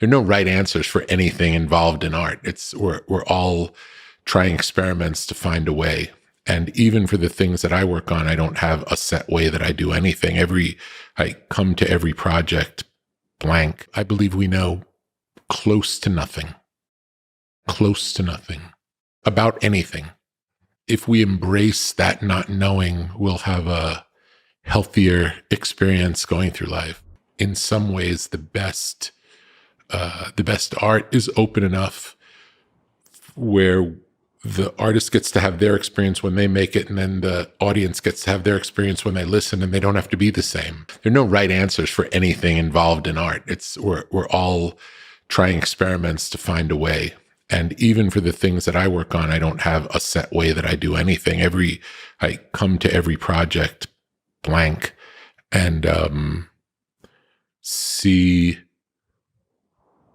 There are no right answers for anything involved in art. We're all trying experiments to find a way. And even for the things that I work on, I don't have a set way that I do anything. I come to every project blank. I believe we know close to nothing about anything. If we embrace that not knowing, we'll have a healthier experience going through life. In some ways, the best art is open enough where the artist gets to have their experience when they make it, and then the audience gets to have their experience when they listen, and they don't have to be the same. There are no right answers for anything involved in art. We're all trying experiments to find a way. And even for the things that I work on, I don't have a set way that I do anything. I come to every project blank and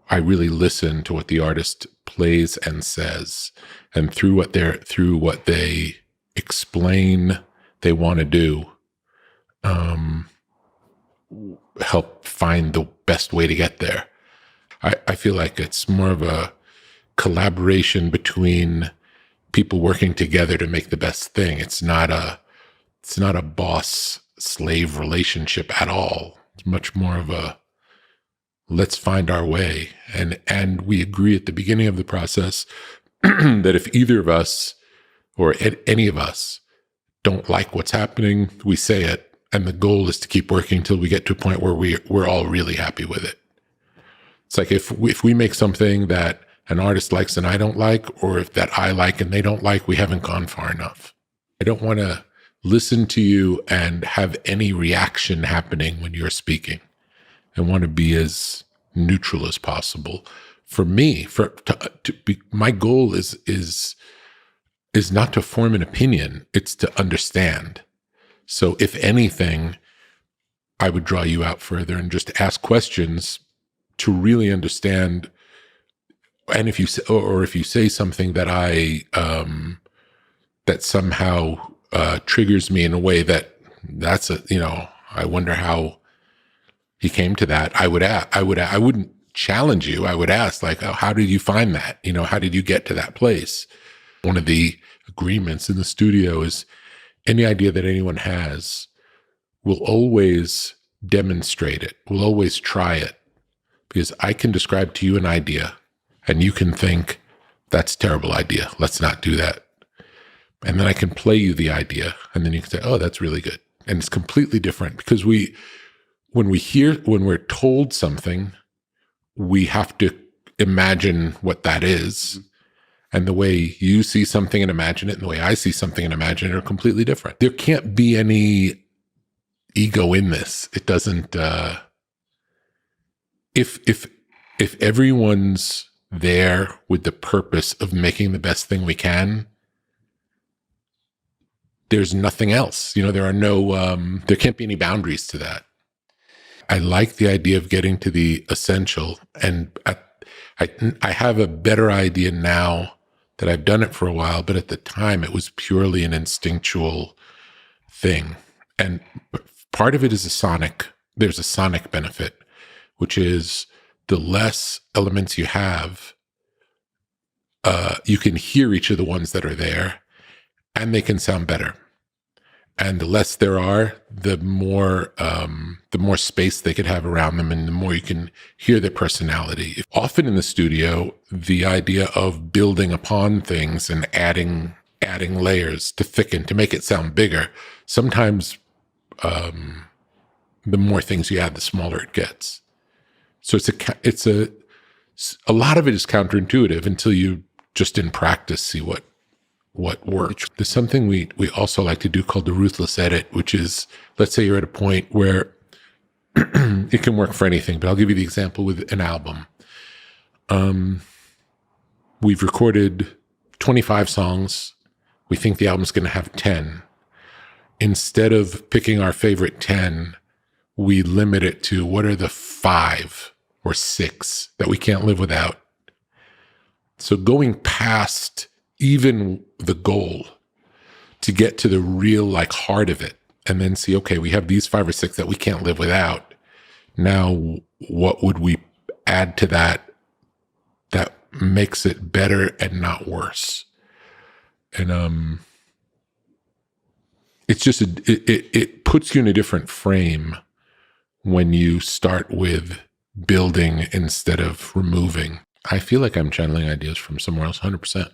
I really listen to what the artist plays and says, and through what they explain they want to do, help find the best way to get there. I feel like it's more of a collaboration between people working together to make the best thing. It's not a boss-slave relationship at all. It's much more of a let's find our way. And we agree at the beginning of the process that if either of us or any of us don't like what's happening, we say it. And the goal is to keep working till we get to a point where we're all really happy with it. It's like if we make something that an artist likes and I don't like, or if that I like and they don't like, we haven't gone far enough. I don't want to listen to you and have any reaction happening when you're speaking. I want to be as neutral as possible. For me, my goal is not to form an opinion, it's to understand. So if anything, I would draw you out further and just ask questions to really understand. And if you say something that that somehow triggers me in a way I wonder how he came to that. I wouldn't challenge you. I would ask, like, oh, how did you find that? How did you get to that place? One of the agreements in the studio is any idea that anyone has, we'll always demonstrate it. We'll always try it, because I can describe to you an idea and you can think, that's a terrible idea. Let's not do that. And then I can play you the idea, and then you can say, oh, that's really good. And it's completely different, because when we're told something, we have to imagine what that is. And the way you see something and imagine it, and the way I see something and imagine it, are completely different. There can't be any ego in this. It doesn't, if everyone's there with the purpose of making the best thing we can, there's nothing else. There can't be any boundaries to that. I like the idea of getting to the essential, and I have a better idea now that I've done it for a while, but at the time it was purely an instinctual thing. And part of it is there's a sonic benefit, which is the less elements you have, you can hear each of the ones that are there, and they can sound better. And the less there are, the more space they could have around them, and the more you can hear their personality. Often in the studio, the idea of building upon things and adding layers to thicken, to make it sound bigger, sometimes the more things you add, the smaller it gets. So a lot of it is counterintuitive until you just in practice see what works. There's something we also like to do called the ruthless edit, which is, let's say you're at a point where it can work for anything, but I'll give you the example with an album. We've recorded 25 songs. We think the album's going to have 10. Instead of picking our favorite 10, we limit it to what are the 5 or 6 that we can't live without. So going past even the goal to get to the real heart of it, and then see, okay, we have these 5 or 6 that we can't live without. Now, what would we add to that that makes it better and not worse. And it's just it puts you in a different frame when you start with building instead of removing. I feel like I'm channeling ideas from somewhere else, 100%.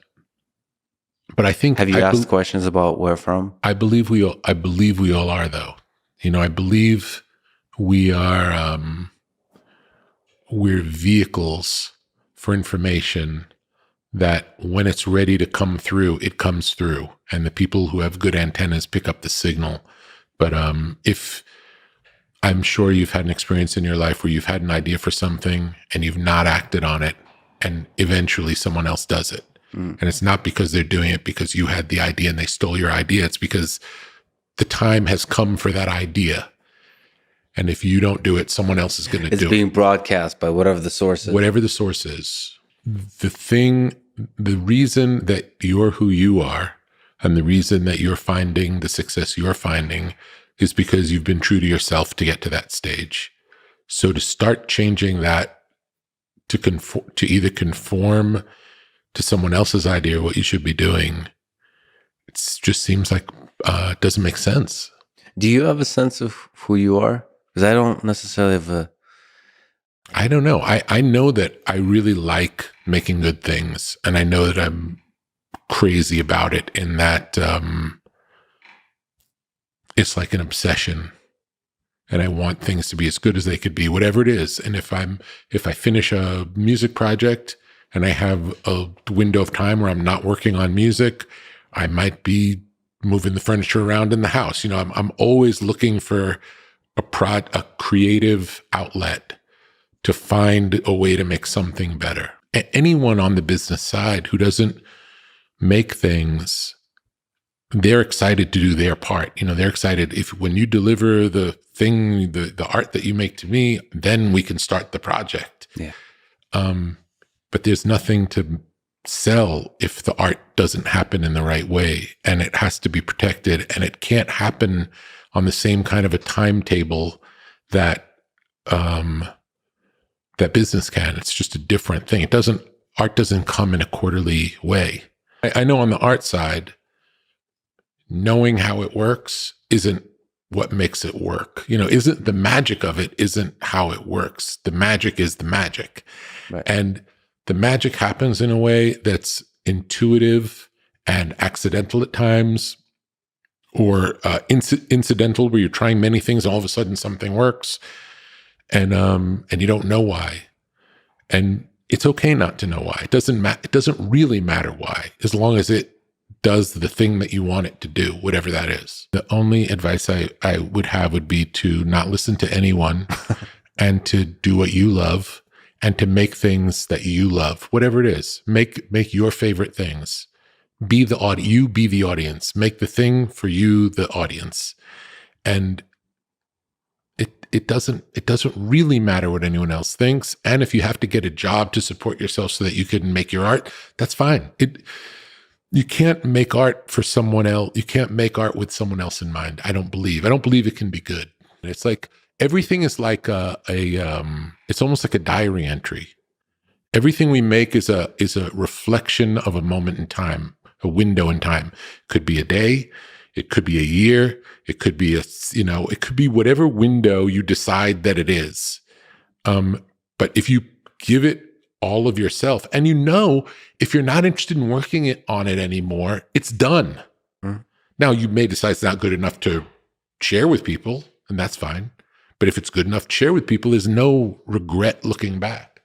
But I think have you asked questions about where from? I believe we all are, though. I believe we are. We're vehicles for information that when it's ready to come through, it comes through. And the people who have good antennas pick up the signal. But if I'm sure you've had an experience in your life where you've had an idea for something and you've not acted on it, and eventually someone else does it. And it's not because they're doing it because you had the idea and they stole your idea. It's because the time has come for that idea. And if you don't do it, someone else is going to do it. It's being broadcast by whatever the source is. Whatever the source is. The reason that you're who you are and the reason that you're finding the success you're finding is because you've been true to yourself to get to that stage. So to start changing that to either conform to someone else's idea of what you should be doing, it just seems like it doesn't make sense. Do you have a sense of who you are? Because I don't necessarily have I don't know. I know that I really like making good things, and I know that I'm crazy about it in that it's like an obsession, and I want things to be as good as they could be, whatever it is. And if I finish a music project and I have a window of time where I'm not working on music, I might be moving the furniture around in the house. I'm always looking for a creative outlet to find a way to make something better. Anyone on the business side who doesn't make things, they're excited to do their part. They're excited when you deliver the thing, the art that you make to me, then we can start the project. Yeah. But there's nothing to sell if the art doesn't happen in the right way, and it has to be protected, and it can't happen on the same kind of a timetable that that business can. It's just a different thing. Art doesn't come in a quarterly way. I know on the art side, knowing how it works isn't what makes it work. Isn't the magic of it isn't how it works. The magic is the magic. Right. And the magic happens in a way that's intuitive and accidental at times, or incidental, where you're trying many things and all of a sudden something works, and you don't know why. And it's okay not to know why. It doesn't really matter why, as long as it does the thing that you want it to do, whatever that is. The only advice I would have would be to not listen to anyone and to do what you love, and to make things that you love, whatever it is. Make your favorite things. Be the audience. Make the thing for you the audience. And it doesn't really matter what anyone else thinks. And if you have to get a job to support yourself so that you can make your art, that's fine. You can't make art for someone else. You can't make art with someone else in mind. I don't believe it can be good. It's like everything is like it's almost like a diary entry. Everything we make is a reflection of a moment in time, a window in time. Could be a day, it could be a year, it could be it could be whatever window you decide that it is. But if you give it all of yourself, and if you're not interested in working on it anymore, it's done. Now you may decide it's not good enough to share with people, and that's fine. But if it's good enough to share with people, there's no regret looking back.